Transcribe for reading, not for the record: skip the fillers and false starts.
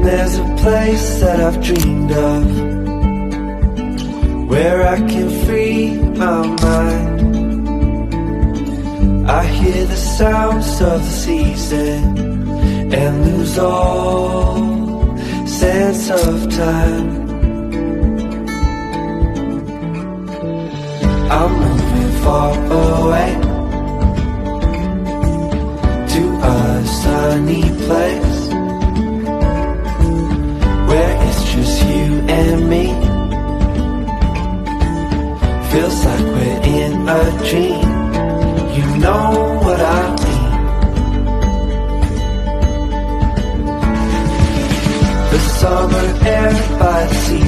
there's a place that I've dreamed of, where I can free my mind. I hear the sounds of the season and lose all sense of time. I'm moving far away to a sunny place where it's just you and me. Feels like we're in a dream. You know what I mean. The summer air by the sea